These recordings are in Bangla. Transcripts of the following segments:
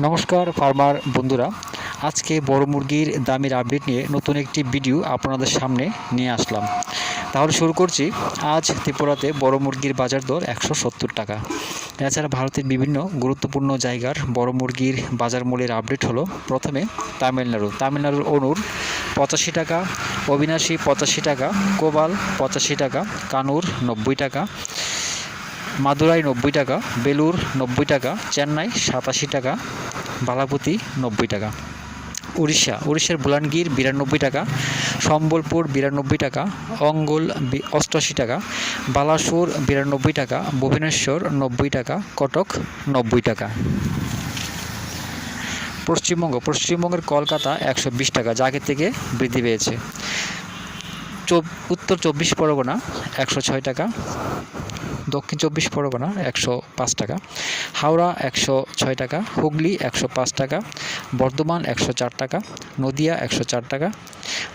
নমস্কার ফার্মার বন্ধুরা, আজকে বড় মুরগির দামের আপডেট নিয়ে নতুন একটি ভিডিও আপনাদের সামনে নিয়ে আসলাম। তাহলে শুরু করছি। আজ ত্রিপুরাতে বড় মুরগির বাজার দর 170 টাকা। এছাড়া ভারতের বিভিন্ন গুরুত্বপূর্ণ জায়গার বড় মুরগির বাজার মূল্যের আপডেট হলো। প্রথমে তামিলনাড়ুর অনুর 85 টাকা, অবিনাশী 85 টাকা, কোবাল 85 টাকা, কানুর 90 টাকা, মাদুরাই 90 টাকা, বেলুর 90 টাকা, চেন্নাই 87 টাকা, বালাপতি 90 টাকা। উড়িষ্যার বুলানগির 92 টাকা, সম্বলপুর 92 টাকা, অঙ্গল 88 টাকা, বালাসুর 92 টাকা, ভুবনেশ্বর 90 টাকা, কটক 90 টাকা। পশ্চিমবঙ্গের কলকাতা 120 টাকা, যা আগের থেকে বৃদ্ধি পেয়েছে। উত্তর 24 পরগনা 106 টাকা, দক্ষিণ 24 পরগনা 105 টাকা, হাওড়া 106 টাকা, হুগলি 105 টাকা, বর্ধমান 104 টাকা, নদিয়া 104 টাকা,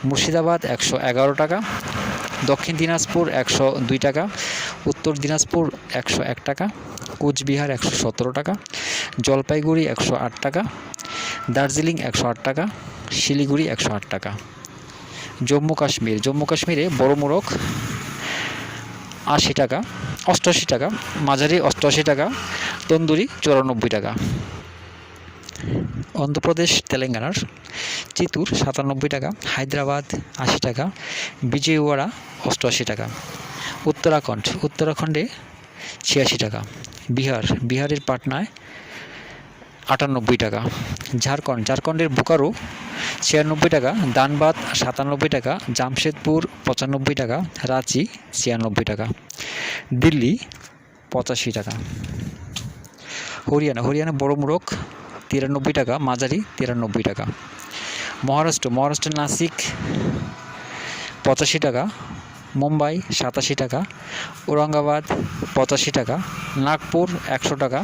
মুর্শিদাবাদ 111 টাকা, দক্ষিণ দিনাজপুর 102 টাকা, উত্তর দিনাজপুর 101 টাকা, কোচবিহার 117 টাকা, জলপাইগুড়ি 108 টাকা, দার্জিলিং 108 টাকা, শিলিগুড়ি 108 টাকা। জম্মু কাশ্মীরে বড় মোরগ 80 টাকা, 88 টাকা, মাঝারি 88 টাকা, তন্দুরি 94 টাকা। অন্ধ্রপ্রদেশ তেলেঙ্গানার চিতুর 97 টাকা, হায়দ্রাবাদ 80 টাকা, বিজয়ওয়াড়া 88 টাকা। উত্তরাখণ্ডে 86 টাকা। বিহারের পাটনায় 98 টাকা। ঝাড়খণ্ডের বোকারো 96 টাকা, ধানবাদ 97 টাকা, জামশেদপুর 95 টাকা, রাঁচি 96 টাকা, দিল্লি 85 টাকা। হরিয়ানা বড় মোরগ 93 টাকা, মাঝারি 93 টাকা। মহারাষ্ট্র নাসিক 85 টাকা, মুম্বাই 87 টাকা, ঔরঙ্গাবাদ 85 টাকা, নাগপুর 100 টাকা,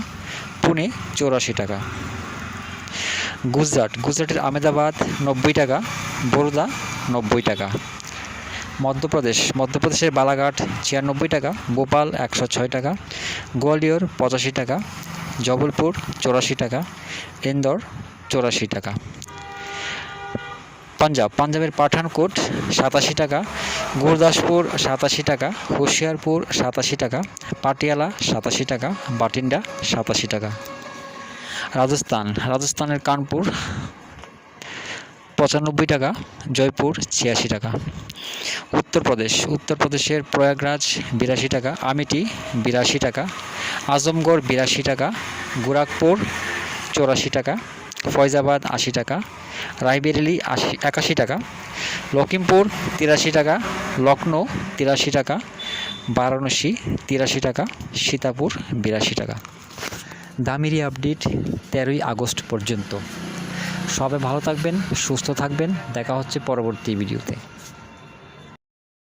পুনে 84 টাকা। গুজরাটের আহমেদাবাদ 90 টাকা, বরোদা 90 টাকা। মধ্যপ্রদেশের বালাঘাট 96 টাকা, ভোপাল 106 টাকা, গোয়ালিয়র 85 টাকা, জবলপুর 84 টাকা, ইন্দোর 84 টাকা। পাঞ্জাবের পাঠানকোট 87 টাকা, গুরদাসপুর 87 টাকা, হুশিয়ারপুর 87 টাকা, পাটিয়ালা 87 টাকা, বাটিন্ডা 87 টাকা। রাজস্থানের কানপুর 95 টাকা, জয়পুর 86 টাকা। উত্তরপ্রদেশের প্রয়াগরাজ 82 টাকা, আমেঠি 82 টাকা, আজমগড় 82 টাকা, গোরখপুর 84 টাকা, ফয়জাবাদ 80 টাকা, রায়বেরেলি 81 টাকা, লখিমপুর 83 টাকা, লখনৌ 83 টাকা, বারাণসী 83 টাকা, সীতাপুর 82 টাকা। দামেরই আপডেট 13ই আগস্ট পর্যন্ত। সবাই ভালো থাকবেন, সুস্থ থাকবেন। দেখা হচ্ছে পরবর্তী ভিডিওতে।